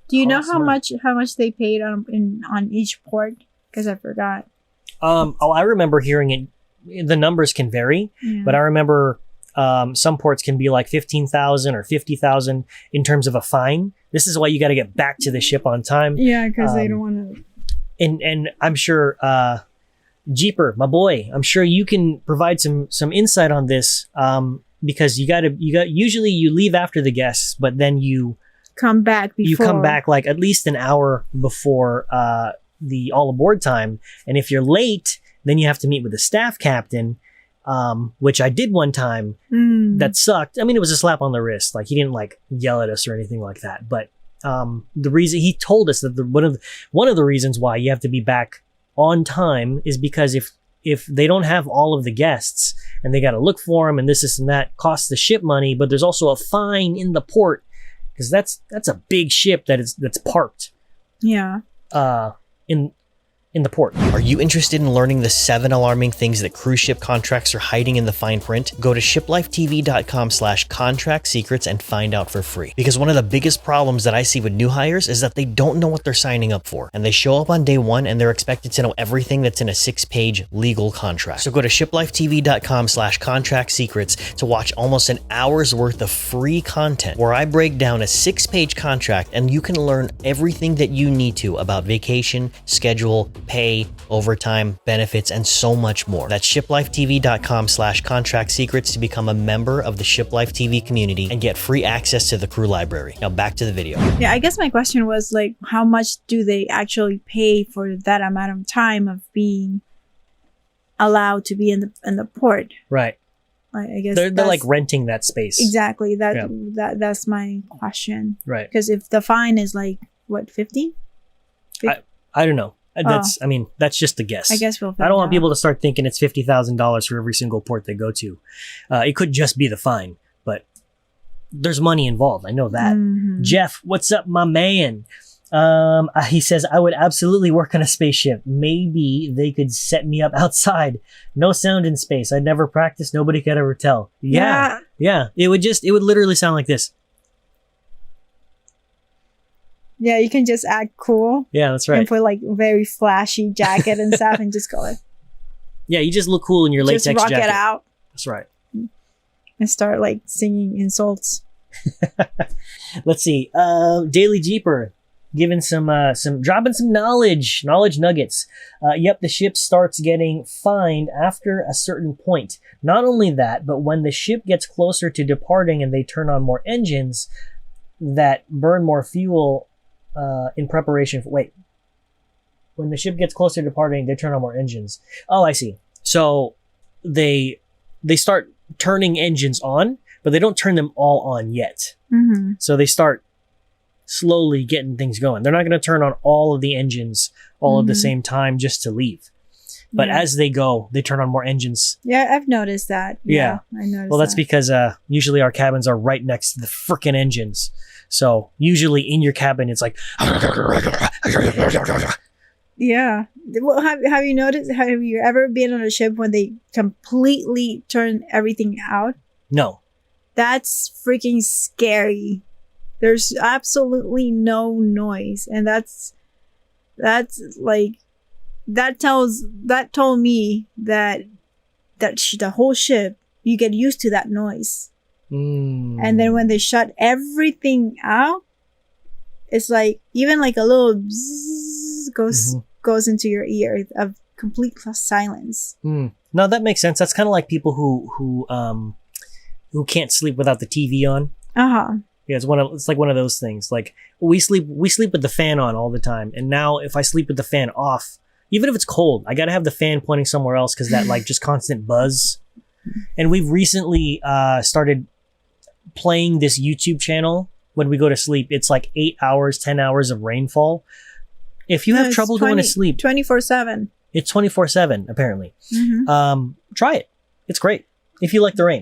Do you know how much they paid on each port? Because I forgot. I remember hearing it. The numbers can vary, but I remember some ports can be like 15,000 or 50,000 in terms of a fine. This is why you got to get back to the ship on time. Yeah, because they don't want to. And I'm sure Jeeper, my boy, I'm sure you can provide some insight on this because usually you leave after the guests, but then you come back before. You come back like at least an hour before the all aboard time, and if you're late, then you have to meet with the staff captain, which I did one time. That sucked. I mean, it was a slap on the wrist. Like, he didn't like yell at us or anything like that, but the reason he told us that one of the reasons why you have to be back on time is because if they don't have all of the guests and they got to look for them and this and that, costs the ship money, but there's also a fine in the port because that's a big ship that's parked. Yeah. In the port. Are you interested in learning the 7 alarming things that cruise ship contracts are hiding in the fine print? Go to shiplifetv.com/contract secrets and find out for free. Because one of the biggest problems that I see with new hires is that they don't know what they're signing up for. And they show up on day one and they're expected to know everything that's in a 6-page legal contract. So go to shiplifetv.com/contract secrets to watch almost an hour's worth of free content where I break down a 6-page contract and you can learn everything that you need to about vacation, schedule, pay, overtime, benefits, and so much more. That's shiplifetv.com/contract secrets to become a member of the Shiplife TV community and get free access to the crew library. Now back to the video. Yeah, I guess my question was like, how much do they actually pay for that amount of time of being allowed to be in the port? Right. Like, I guess they're like renting that space. Exactly. That's my question. Right. Because if the fine is like what, 50? I don't know. That's just a guess. I guess I don't want people to start thinking it's $50,000 for every single port they go to. It could just be the fine, but there's money involved. I know that. Jeff, what's up, my man? He says, I would absolutely work on a spaceship. Maybe they could set me up outside. No sound in space. I'd never practice. Nobody could ever tell. Yeah. It would literally sound like this. Yeah, you can just act cool. Yeah, that's right. And put like very flashy jacket and stuff and just go like. Yeah, you just look cool in your latex jacket. Just rock it out. That's right. And start like singing insults. Let's see. Daily Jeeper giving dropping some knowledge nuggets. Yep, the ship starts getting fined after a certain point. Not only that, but when the ship gets closer to departing and they turn on more engines that burn more fuel in preparation for... Wait. When the ship gets closer to departing, they turn on more engines. Oh, I see. So they start turning engines on, but they don't turn them all on yet. So they start slowly getting things going. They're not going to turn on all of the engines all at the same time just to leave. But as they go, they turn on more engines. Yeah, I've noticed that. Yeah. I noticed. Well, that's because usually our cabins are right next to the frickin' engines. So usually in your cabin, it's like... Yeah. Well, have you noticed, have you ever been on a ship when they completely turn everything out? No. That's freaking scary. There's absolutely no noise. And that's like, that told me that the whole ship, you get used to that noise. And then when they shut everything out, it's like even like a little bzzz goes into your ear of complete silence. No, that makes sense. That's kind of like people who can't sleep without the TV on. Yeah, it's like one of those things. Like we sleep with the fan on all the time, and now if I sleep with the fan off, even if it's cold, I gotta have the fan pointing somewhere else because that like just constant buzz. And we've recently started playing this YouTube channel when we go to sleep. It's like 8 hours, 10 hours of rainfall. If you have trouble going to sleep, 24/7. It's 24/7 apparently. Try it. It's great if you like the rain.